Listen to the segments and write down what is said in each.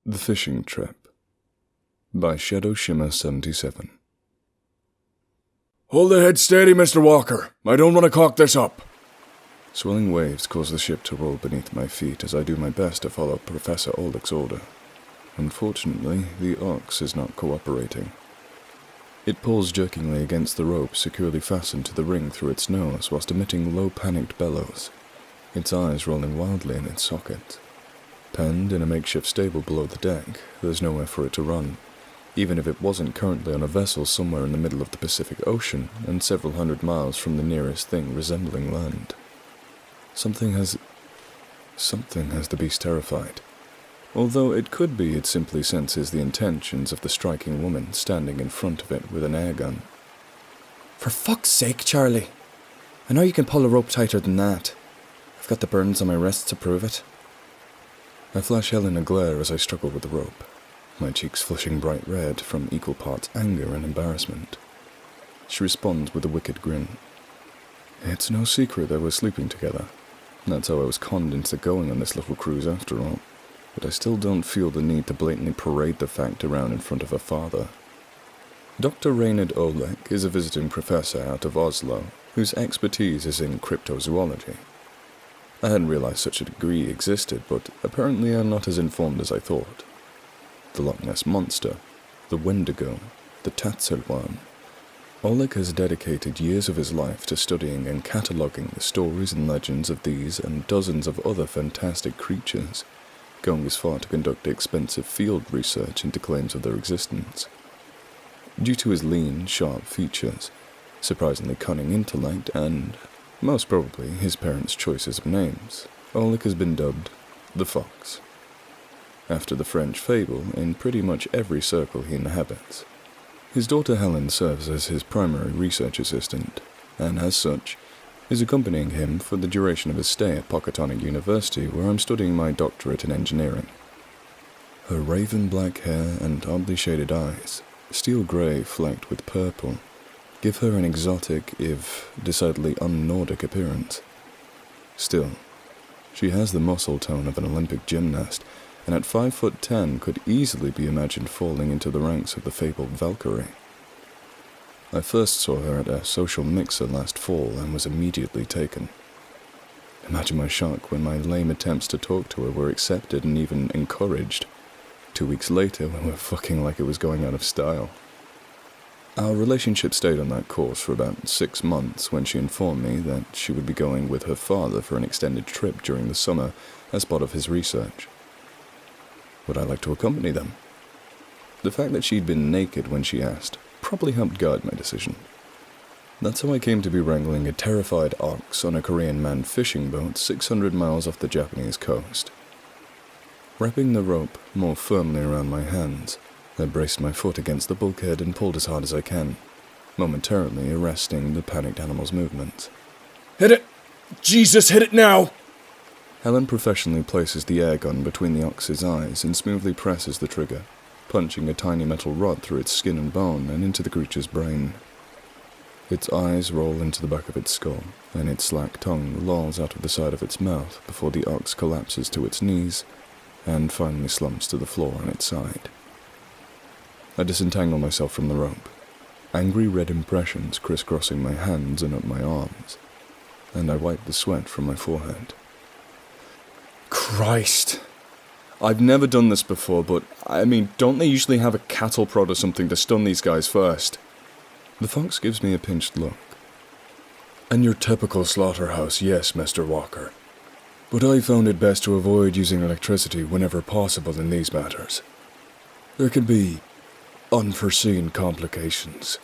The Fishing Trip by Shadow Shimmer 77. Hold the head steady, Mr. Walker. I don't want to cock this up. Swelling waves cause the ship to roll beneath my feet as I do my best to follow Professor Oleg's order. Unfortunately, the ox is not cooperating. It pulls jerkingly against the rope securely fastened to the ring through its nose whilst emitting low panicked bellows, its eyes rolling wildly in its sockets. Penned in a makeshift stable below the deck, there's nowhere for it to run, even if it wasn't currently on a vessel somewhere in the middle of the Pacific Ocean and several hundred miles from the nearest thing resembling land. Something has the beast terrified. Although it could be it simply senses the intentions of the striking woman standing in front of it with an air gun. For fuck's sake, Charlie. I know you can pull a rope tighter than that. I've got the burns on my wrists to prove it. I flash Helen a glare as I struggle with the rope, my cheeks flushing bright red from equal parts anger and embarrassment. She responds with a wicked grin. It's no secret that we're sleeping together. That's how I was conned into going on this little cruise after all. But I still don't feel the need to blatantly parade the fact around in front of her father. Dr. Reynard Oleg is a visiting professor out of Oslo, whose expertise is in cryptozoology. I hadn't realized such a degree existed, but apparently I'm not as informed as I thought. The Loch Ness Monster, the Wendigo, the Tatzelworm. Oleg has dedicated years of his life to studying and cataloguing the stories and legends of these and dozens of other fantastic creatures, going as far to conduct expensive field research into claims of their existence. Due to his lean, sharp features, surprisingly cunning intellect, and, most probably, his parents' choices of names, Oleg has been dubbed the Fox, after the French fable in pretty much every circle he inhabits. His daughter Helen serves as his primary research assistant, and as such, is accompanying him for the duration of his stay at Pocatonic University, where I'm studying my doctorate in engineering. Her raven black hair and oddly shaded eyes, steel grey flecked with purple, give her an exotic, if decidedly un-Nordic appearance. Still, she has the muscle tone of an Olympic gymnast, and at 5'10" could easily be imagined falling into the ranks of the fabled Valkyrie. I first saw her at a social mixer last fall and was immediately taken. Imagine my shock when my lame attempts to talk to her were accepted and even encouraged. 2 weeks later, we were fucking like it was going out of style. Our relationship stayed on that course for about 6 months when she informed me that she would be going with her father for an extended trip during the summer as part of his research. Would I like to accompany them? The fact that she'd been naked when she asked probably helped guide my decision. That's how I came to be wrangling a terrified ox on a Korean manned fishing boat 600 miles off the Japanese coast. Wrapping the rope more firmly around my hands, I braced my foot against the bulkhead and pulled as hard as I can, momentarily arresting the panicked animal's movements. Hit it! Jesus, hit it now! Helen professionally places the air gun between the ox's eyes and smoothly presses the trigger, punching a tiny metal rod through its skin and bone and into the creature's brain. Its eyes roll into the back of its skull, and its slack tongue lolls out of the side of its mouth before the ox collapses to its knees and finally slumps to the floor on its side. I disentangle myself from the rope, angry red impressions crisscrossing my hands and up my arms, and I wipe the sweat from my forehead. Christ. I've never done this before, but, don't they usually have a cattle prod or something to stun these guys first? The fox gives me a pinched look. In your typical slaughterhouse, yes, Mr. Walker. But I found it best to avoid using electricity whenever possible in these matters. There can be unforeseen complications.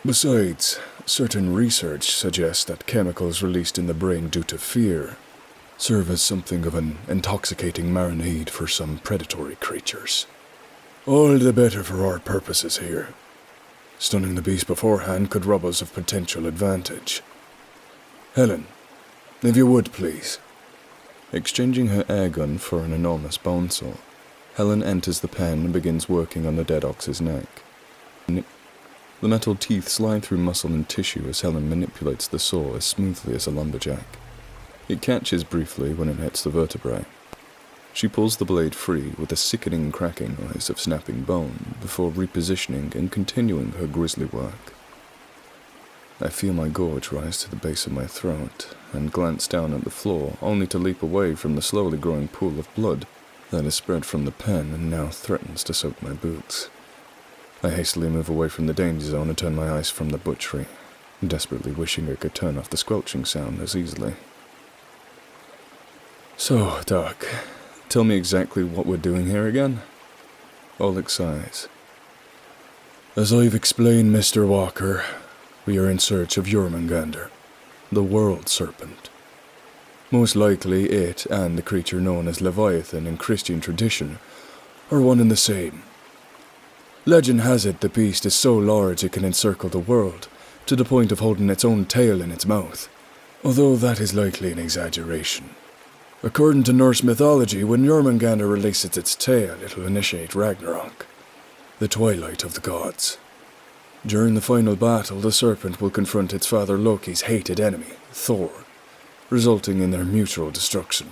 Besides, certain research suggests that chemicals released in the brain due to fear serve as something of an intoxicating marinade for some predatory creatures. All the better for our purposes here. Stunning the beast beforehand could rob us of potential advantage. Helen, if you would, please. Exchanging her air gun for an enormous bone saw, Helen enters the pen and begins working on the dead ox's neck. The metal teeth slide through muscle and tissue as Helen manipulates the saw as smoothly as a lumberjack. It catches briefly when it hits the vertebrae. She pulls the blade free with a sickening cracking noise of snapping bone before repositioning and continuing her grisly work. I feel my gorge rise to the base of my throat and glance down at the floor, only to leap away from the slowly growing pool of blood that has spread from the pen and now threatens to soak my boots. I hastily move away from the danger zone and turn my eyes from the butchery, desperately wishing I could turn off the squelching sound as easily. So, Doc, tell me exactly what we're doing here again? Oleg sighs. As I've explained, Mr. Walker, we are in search of Jormungandr, the world serpent. Most likely it and the creature known as Leviathan in Christian tradition are one and the same. Legend has it the beast is so large it can encircle the world, to the point of holding its own tail in its mouth, although that is likely an exaggeration. According to Norse mythology, when Jormungandr releases its tail, it will initiate Ragnarok, the twilight of the gods. During the final battle, the serpent will confront its father Loki's hated enemy, Thor, resulting in their mutual destruction.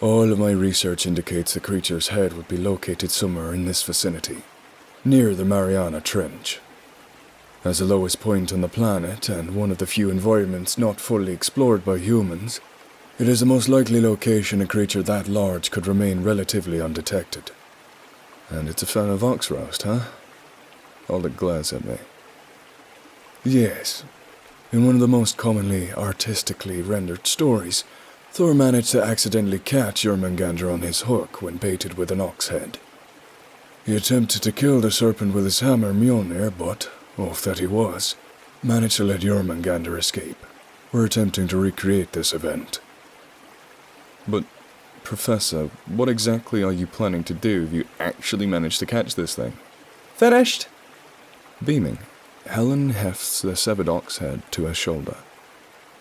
All of my research indicates the creature's head would be located somewhere in this vicinity, near the Mariana Trench. As the lowest point on the planet and one of the few environments not fully explored by humans, it is the most likely location a creature that large could remain relatively undetected. And it's a fan of ox roast, huh? Oleg glares at me. Yes. In one of the most commonly artistically rendered stories, Thor managed to accidentally catch Jormungandr on his hook when baited with an ox head. He attempted to kill the serpent with his hammer Mjolnir, but, oaf that he was, managed to let Jormungandr escape. We're attempting to recreate this event. But, Professor, what exactly are you planning to do if you actually manage to catch this thing? Finished? Beaming, Helen hefts the severed ox head to her shoulder.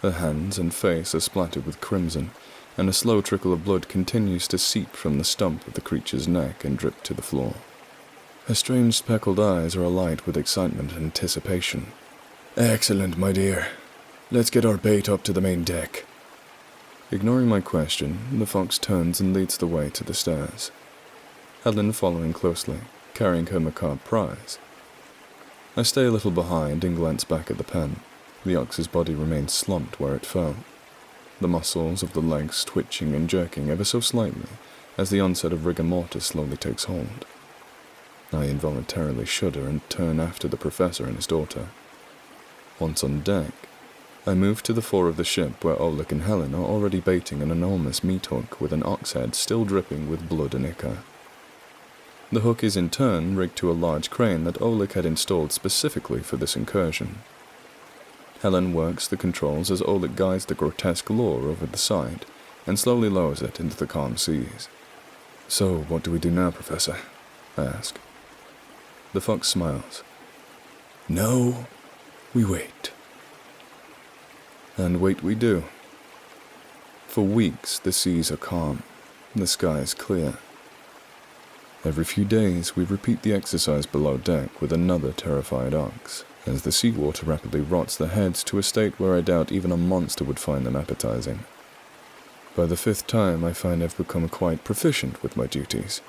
Her hands and face are splattered with crimson, and a slow trickle of blood continues to seep from the stump of the creature's neck and drip to the floor. Her strange speckled eyes are alight with excitement and anticipation. Excellent, my dear. Let's get our bait up to the main deck. Ignoring my question, the fox turns and leads the way to the stairs, Helen following closely, carrying her macabre prize. I stay a little behind and glance back at the pen. The ox's body remains slumped where it fell, the muscles of the legs twitching and jerking ever so slightly as the onset of rigor mortis slowly takes hold. I involuntarily shudder and turn after the professor and his daughter. Once on deck, I move to the fore of the ship where Oleg and Helen are already baiting an enormous meat hook with an ox head still dripping with blood and ichor. The hook is in turn rigged to a large crane that Oleg had installed specifically for this incursion. Helen works the controls as Oleg guides the grotesque lure over the side and slowly lowers it into the calm seas. So, what do we do now, Professor? I ask. The fox smiles. No, we wait. And wait we do. For weeks the seas are calm, the skies clear. Every few days we repeat the exercise below deck with another terrified ox, as the seawater rapidly rots their heads to a state where I doubt even a monster would find them appetizing. By the fifth time I find I've become quite proficient with my duties.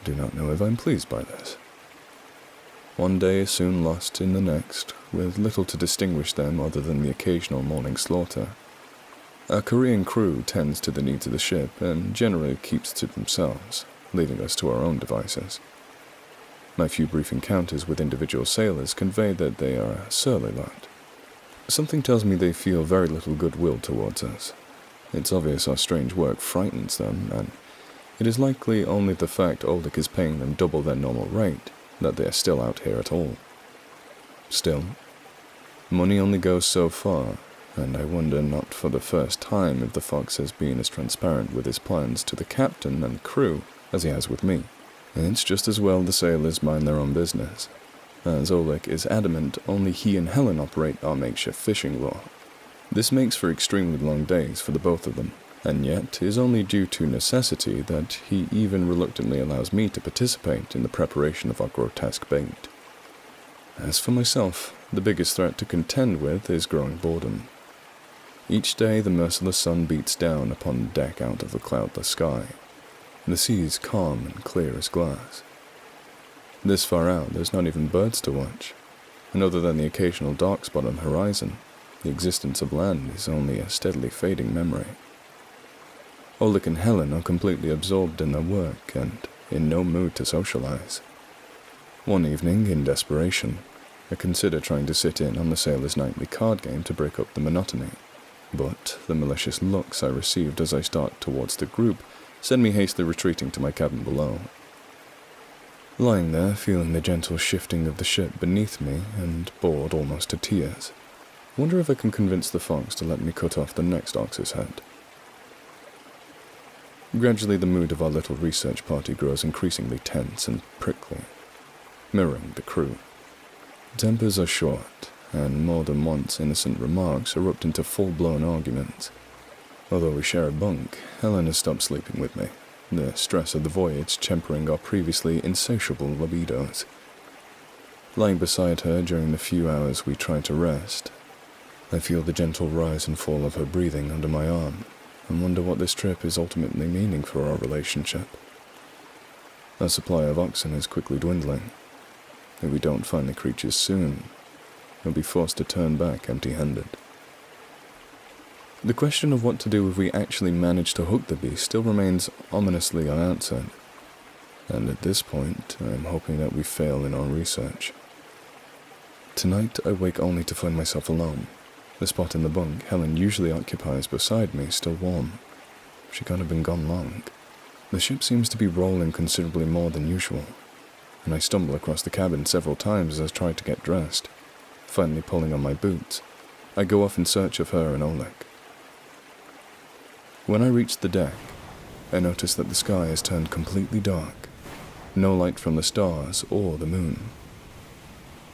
I do not know if I'm pleased by this. One day is soon lost in the next, with little to distinguish them other than the occasional morning slaughter. Our Korean crew tends to the needs of the ship and generally keeps to themselves, leaving us to our own devices. My few brief encounters with individual sailors convey that they are a surly lot. Something tells me they feel very little goodwill towards us. It's obvious our strange work frightens them, and it is likely only the fact Oleg is paying them double their normal rate that they are still out here at all. Still, money only goes so far, and I wonder not for the first time if the fox has been as transparent with his plans to the captain and crew as he has with me. It's just as well the sailors mind their own business, as Oleg is adamant only he and Helen operate our makeshift fishing lure. This makes for extremely long days for the both of them, and yet is only due to necessity that he even reluctantly allows me to participate in the preparation of our grotesque bait. As for myself, the biggest threat to contend with is growing boredom. Each day the merciless sun beats down upon the deck out of the cloudless sky, The sea is calm and clear as glass. This far out, there's not even birds to watch, and other than the occasional dark spot on the horizon, the existence of land is only a steadily fading memory. Oleg and Helen are completely absorbed in their work and in no mood to socialize. One evening, in desperation, I consider trying to sit in on the sailors' nightly card game to break up the monotony, but the malicious looks I received as I start towards the group send me hastily retreating to my cabin below. Lying there, feeling the gentle shifting of the ship beneath me and bored almost to tears, I wonder if I can convince the fox to let me cut off the next ox's head. Gradually, the mood of our little research party grows increasingly tense and prickly, mirroring the crew. Tempers are short, and more than once innocent remarks erupt into full-blown arguments. Although we share a bunk, Helen has stopped sleeping with me, the stress of the voyage tempering our previously insatiable libidos. Lying beside her during the few hours we try to rest, I feel the gentle rise and fall of her breathing under my arm, and wonder what this trip is ultimately meaning for our relationship. Our supply of oxen is quickly dwindling. If we don't find the creatures soon, we'll be forced to turn back empty-handed. The question of what to do if we actually manage to hook the beast still remains ominously unanswered, and at this point, I am hoping that we fail in our research. Tonight, I wake only to find myself alone. The spot in the bunk Helen usually occupies beside me is still warm. She can't have been gone long. The ship seems to be rolling considerably more than usual, and I stumble across the cabin several times as I try to get dressed. Finally pulling on my boots, I go off in search of her and Oleg. When I reach the deck, I notice that the sky has turned completely dark. No light from the stars or the moon.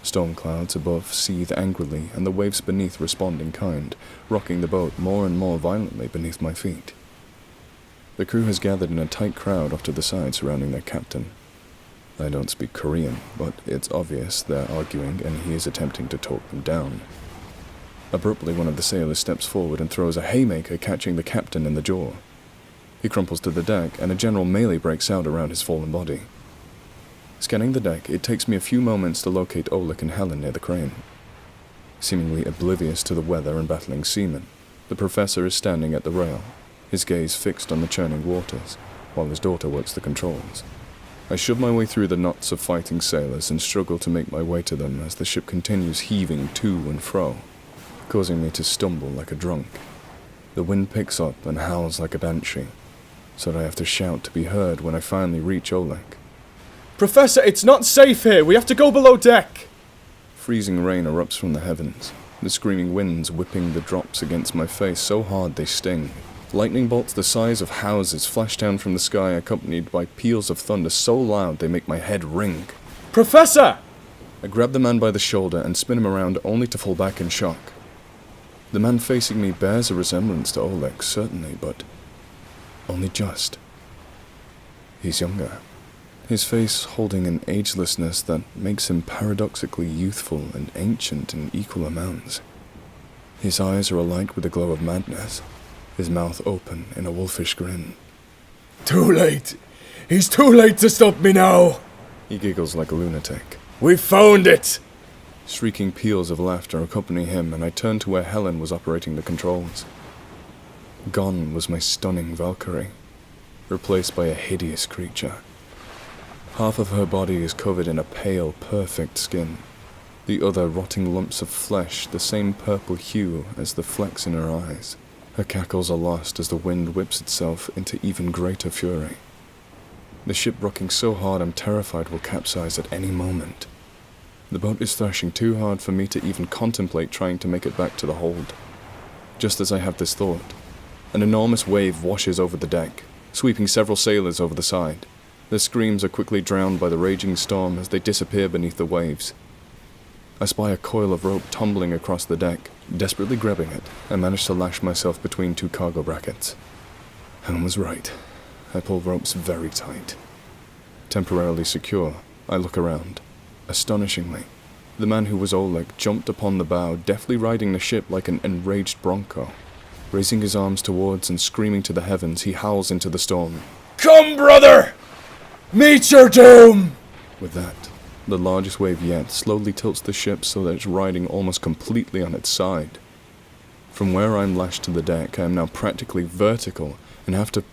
Storm clouds above seethe angrily, and the waves beneath respond in kind, rocking the boat more and more violently beneath my feet. The crew has gathered in a tight crowd off to the side surrounding their captain. I don't speak Korean, but it's obvious they're arguing and he is attempting to talk them down. Abruptly, one of the sailors steps forward and throws a haymaker, catching the captain in the jaw. He crumples to the deck, and a general melee breaks out around his fallen body. Scanning the deck, it takes me a few moments to locate Oleg and Helen near the crane. Seemingly oblivious to the weather and battling seamen, the professor is standing at the rail, his gaze fixed on the churning waters, while his daughter works the controls. I shove my way through the knots of fighting sailors and struggle to make my way to them as the ship continues heaving to and fro, causing me to stumble like a drunk. The wind picks up and howls like a banshee, so that I have to shout to be heard when I finally reach Oleg. Professor, it's not safe here! We have to go below deck! Freezing rain erupts from the heavens, the screaming winds whipping the drops against my face so hard they sting. Lightning bolts the size of houses flash down from the sky, accompanied by peals of thunder so loud they make my head ring. Professor! I grab the man by the shoulder and spin him around only to fall back in shock. The man facing me bears a resemblance to Oleg, certainly, but only just. He's younger, his face holding an agelessness that makes him paradoxically youthful and ancient in equal amounts. His eyes are alight with the glow of madness, his mouth open in a wolfish grin. Too late! He's too late to stop me now! He giggles like a lunatic. We found it! Shrieking peals of laughter accompany him, and I turn to where Helen was operating the controls. Gone was my stunning Valkyrie, replaced by a hideous creature. Half of her body is covered in a pale, perfect skin, the other rotting lumps of flesh the same purple hue as the flecks in her eyes. Her cackles are lost as the wind whips itself into even greater fury. The ship rocking so hard I'm terrified will capsize at any moment. The boat is thrashing too hard for me to even contemplate trying to make it back to the hold. Just as I have this thought, an enormous wave washes over the deck, sweeping several sailors over the side. Their screams are quickly drowned by the raging storm as they disappear beneath the waves. I spy a coil of rope tumbling across the deck. Desperately grabbing it, I manage to lash myself between two cargo brackets. Helen was right. I pull ropes very tight. Temporarily secure, I look around. Astonishingly, the man who was Oleg jumped upon the bow, deftly riding the ship like an enraged bronco. Raising his arms towards and screaming to the heavens, he howls into the storm. Come, brother! Meet your doom! With that, the largest wave yet slowly tilts the ship so that it's riding almost completely on its side. From where I'm lashed to the deck, I am now practically vertical and have to...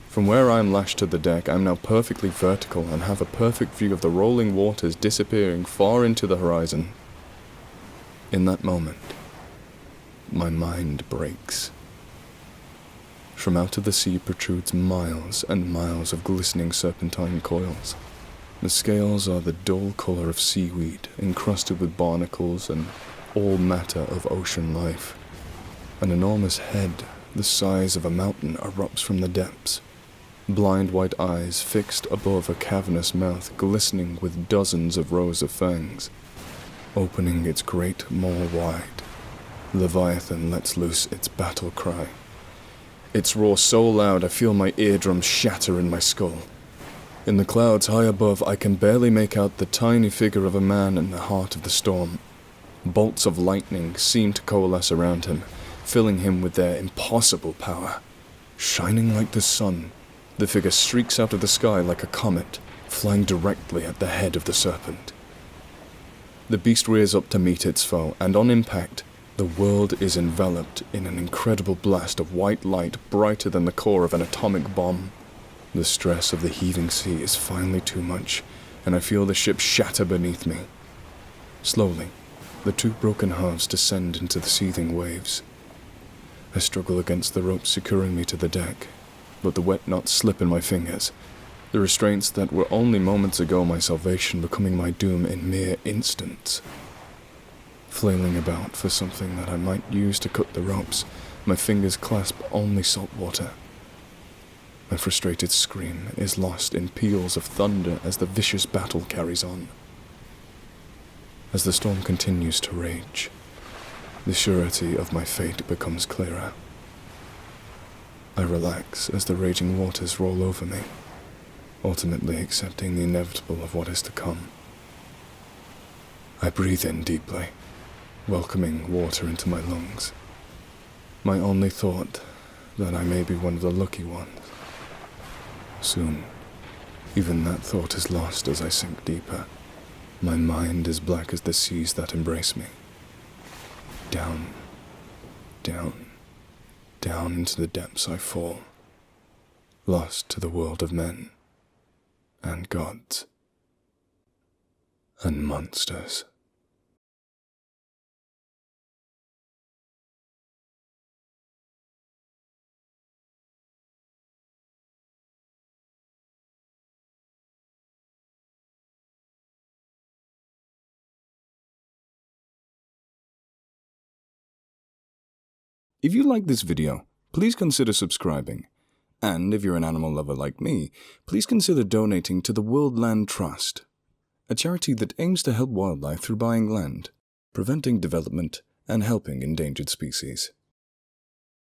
From where I am lashed to the deck, I am now perfectly vertical and have a perfect view of the rolling waters disappearing far into the horizon. In that moment, my mind breaks. From out of the sea protrudes miles and miles of glistening serpentine coils. The scales are the dull colour of seaweed, encrusted with barnacles and all matter of ocean life. An enormous head, the size of a mountain, erupts from the depths. Blind white eyes fixed above a cavernous mouth glistening with dozens of rows of fangs. Opening its great maw wide, Leviathan lets loose its battle cry. Its roar so loud I feel my eardrums shatter in my skull. In the clouds high above, I can barely make out the tiny figure of a man in the heart of the storm. Bolts of lightning seem to coalesce around him, filling him with their impossible power. Shining like the sun, the figure streaks out of the sky like a comet, flying directly at the head of the serpent. The beast rears up to meet its foe, and on impact, the world is enveloped in an incredible blast of white light brighter than the core of an atomic bomb. The stress of the heaving sea is finally too much, and I feel the ship shatter beneath me. Slowly, the two broken halves descend into the seething waves. I struggle against the rope securing me to the deck, but the wet knots slip in my fingers, the restraints that were only moments ago my salvation becoming my doom in mere instants. Flailing about for something that I might use to cut the ropes, my fingers clasp only salt water. My frustrated scream is lost in peals of thunder as the vicious battle carries on. As the storm continues to rage, the surety of my fate becomes clearer. I relax as the raging waters roll over me, ultimately accepting the inevitable of what is to come. I breathe in deeply, welcoming water into my lungs. My only thought that I may be one of the lucky ones. Soon, even that thought is lost as I sink deeper. My mind is black as the seas that embrace me. Down, down, down into the depths I fall, lost to the world of men, and gods, and monsters. If you like this video, please consider subscribing. And if you're an animal lover like me, please consider donating to the World Land Trust, a charity that aims to help wildlife through buying land, preventing development, and helping endangered species.